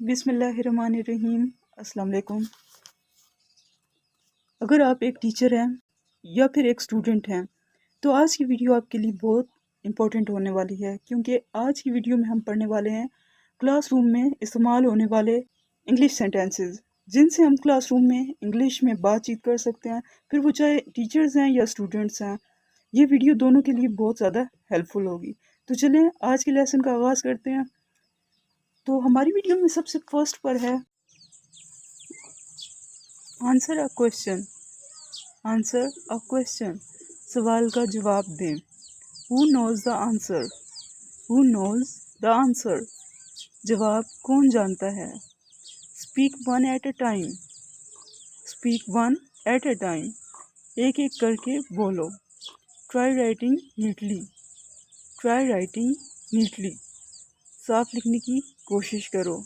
بسم اللہ الرحمن الرحیم۔ السلام علیکم۔ اگر آپ ایک ٹیچر ہیں یا پھر ایک اسٹوڈنٹ ہیں تو آج کی ویڈیو آپ کے لیے بہت امپورٹنٹ ہونے والی ہے، کیونکہ آج کی ویڈیو میں ہم پڑھنے والے ہیں کلاس روم میں استعمال ہونے والے انگلش سینٹینسز، جن سے ہم کلاس روم میں انگلش میں بات چیت کر سکتے ہیں، پھر وہ چاہے ٹیچرز ہیں یا اسٹوڈنٹس ہیں۔ یہ ویڈیو دونوں کے لیے بہت زیادہ ہیلپ فل ہوگی۔ تو چلیں آج کے لیسن کا آغاز کرتے ہیں۔ تو ہماری ویڈیو میں سب سے فرسٹ پر ہے answer a question. Answer a question, سوال کا جواب دیں۔ Who knows the answer? Who knows the answer? جواب کون جانتا ہے؟ Speak one at a time. Speak one at a time, ایک ایک کر کے بولو۔ Try writing neatly. Try writing neatly, صاف لکھنے کی کوشش کرو۔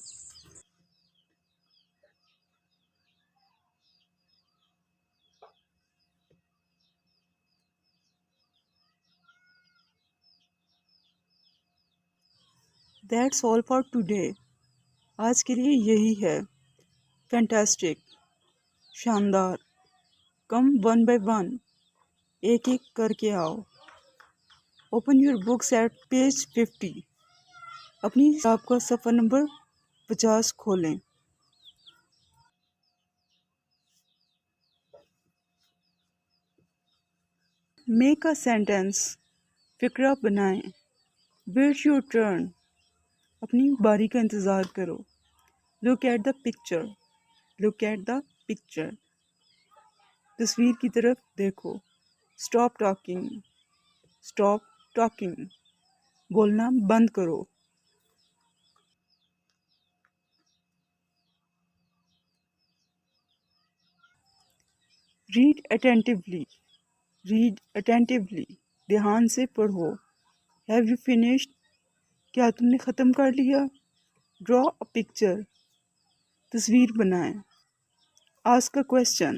That's all for today. آج کے لیے یہی ہے۔ فینٹاسٹک، شاندار۔ کم ون بائی ون، ایک ایک کر کے آؤ۔ Open your books at page 50۔ اپنی کتاب کا صفحہ نمبر 50 کھولیں۔ میک اے سینٹینس، فقرہ بنائیں۔ ویٹ یور ٹرن، اپنی باری کا انتظار کرو۔ Look at the picture. Look at the picture, تصویر کی طرف دیکھو۔ Stop talking. اسٹاپ ٹاکنگ، بولنا بند کرو۔ Red attentively. ریڈ اٹینٹیولی، دھیان سے پڑھو۔ ہیو یو فنشڈ، کیا تم نے ختم کر لیا؟ ڈرا اے پکچر، تصویر بنائیں۔ آسک اے کویشچن،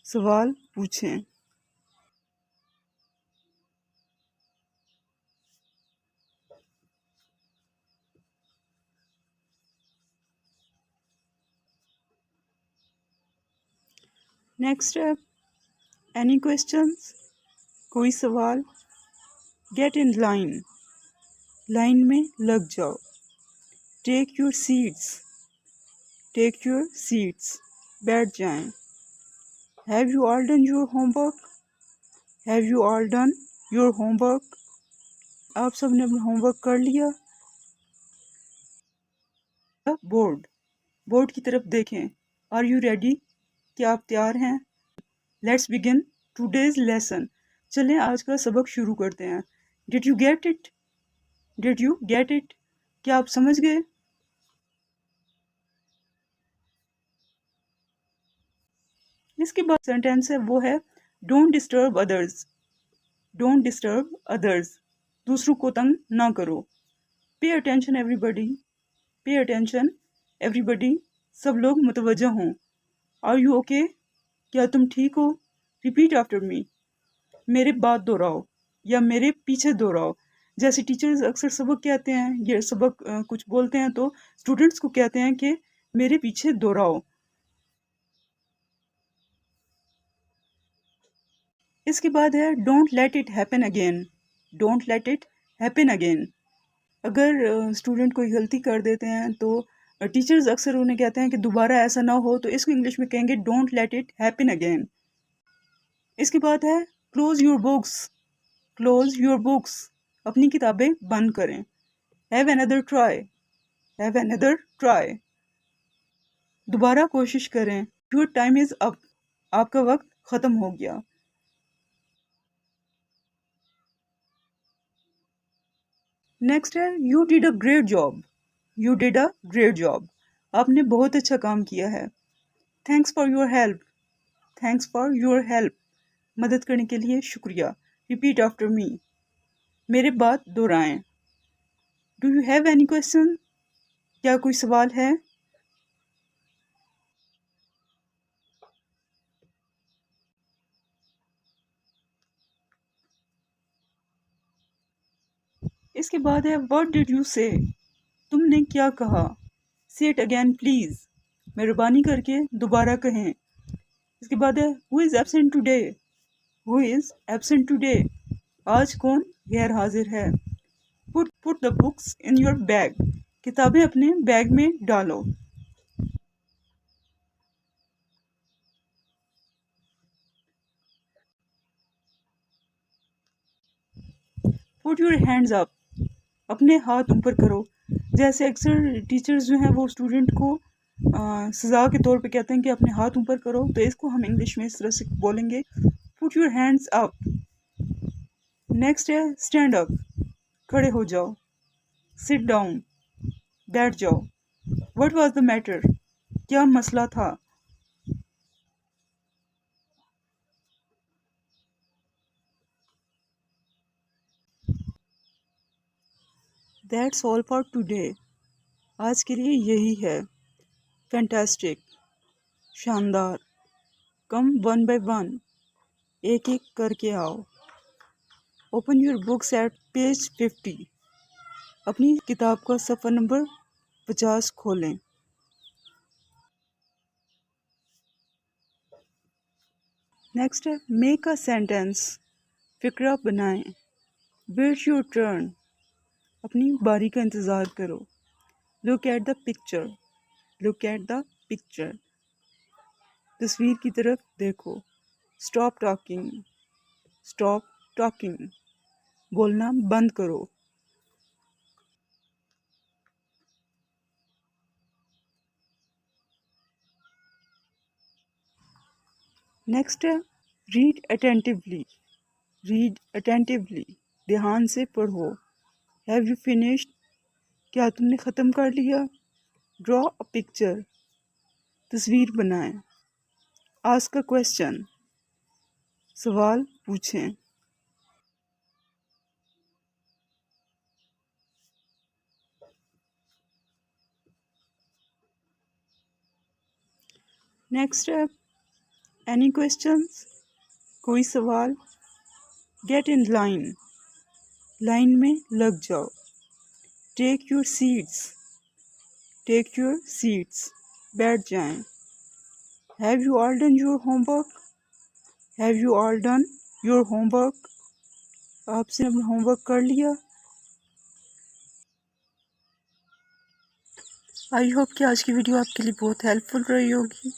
سوال پوچھیں۔ نیکسٹ ہے اینی کویشچنس، کوئی سوال؟ گیٹ ان لائن، لائن میں لگ جاؤ۔ Take your seats. Take your seats, بیٹھ جائیں۔ Have you all done your homework? Have you all done your homework? آپ سب نے اپنا ہوم ورک کر لیا؟ بورڈ، بورڈ کی طرف دیکھیں۔ آر یو ریڈی، کیا آپ تیار ہیں؟ Let's begin today's lesson. چلیں آج کا سبق شروع کرتے ہیں۔ Did you get it? Did you get it, کیا آپ سمجھ گئے؟ اس کے بعد سینٹینس ہے وہ ہے don't disturb others. Don't disturb others, دوسروں کو تنگ نہ کرو۔ پے اٹینشن ایوری بڈی۔ پے اٹینشن ایوری بڈی، سب لوگ متوجہ ہوں۔ آر یو اوکے، کیا تم ٹھیک ہو؟ ریپیٹ آفٹر می، میرے بات دہراؤ یا میرے پیچھے دہراؤ۔ جیسے ٹیچرز اکثر سبق کہتے ہیں، یہ سبق کچھ بولتے ہیں تو اسٹوڈنٹس کو کہتے ہیں کہ میرے پیچھے دہراؤ۔ اس کے بعد ہے don't let it happen again. Don't let it happen again, اگر اسٹوڈنٹ کوئی غلطی کر دیتے ہیں تو ٹیچرز اکثر انہیں کہتے ہیں کہ دوبارہ ایسا نہ ہو، تو اس کو انگلش میں کہیں گے don't let it happen again. اس کے بعد ہے close your books. Close your books, اپنی کتابیں بند کریں۔ Have another try. Have another try, دوبارہ کوشش کریں۔ یور ٹائم از اپ، آپ کا وقت ختم ہو گیا۔ نیکسٹ ہے you did a great job. You did a great job, آپ نے بہت اچھا کام کیا ہے۔ Thanks for your help. Thanks for your help, مدد کرنے کے لیے شکریہ۔ ریپیٹ آفٹر می، میرے بات دہرائیں۔ Do you have any question, کیا کوئی سوال ہے؟ اس کے بعد ہے واٹ ڈڈ یو سے، تم نے کیا کہا؟ say it again please. مہربانی کر کے دوبارہ کہیں. اس کے بعد ہے who is absent today. who is absent today. آج کون غیر حاضر ہے. put the books in your bag. کتابیں اپنے بیگ میں ڈالو. put your hands up. اپنے ہاتھ اوپر کرو. جیسے اکثر ٹیچرز جو ہیں وہ اسٹوڈنٹ کو سزا کے طور پہ کہتے ہیں کہ اپنے ہاتھ اوپر کرو، تو اس کو ہم انگلش میں اس طرح سے بولیں گے put your hands up. Next ہے اسٹینڈ اپ. کھڑے ہو جاؤ. sit down. بیٹھ جاؤ. what was the matter. کیا مسئلہ تھا. that's all for today. آج کے لیے یہی ہے. فینٹاسٹک. شاندار. Come one by one. ایک ایک کر کے آؤ. Open your books at page 50. اپنی کتاب کا صفحہ نمبر 50 کھولیں. نیکسٹ ہے میک اے سینٹینس. فقرہ بنائیں. Wait your turn. اپنی باری کا انتظار کرو. Look at the picture. Look at the picture. تصویر کی طرف دیکھو. Stop talking. Stop talking. بولنا بند کرو. نیکسٹ ہے ریڈ اٹینٹیولی. Red attentively. دھیان سے پڑھو. Have you finished. کیا تم نے ختم کر لیا. ڈرا اے پکچر. تصویر بنائیں. Ask a question. سوال پوچھیں. نیکسٹ ہے اینی کویسچنس. کوئی سوال. Get in line. لائن میں لگ جاؤ. Take your seats. Take your seats. بیٹھ جائیں. Have you all done your homework. Have you all done your homework. آپ سے اپنا ہوم ورک کر لیا. آئی ہوپ کہ آج کی ویڈیو آپ کے لیے بہت ہیلپ فل رہی ہوگی.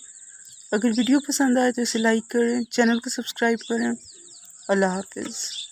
اگر ویڈیو پسند آئے تو اسے لائک کریں، چینل کو سبسکرائب کریں. اللہ حافظ.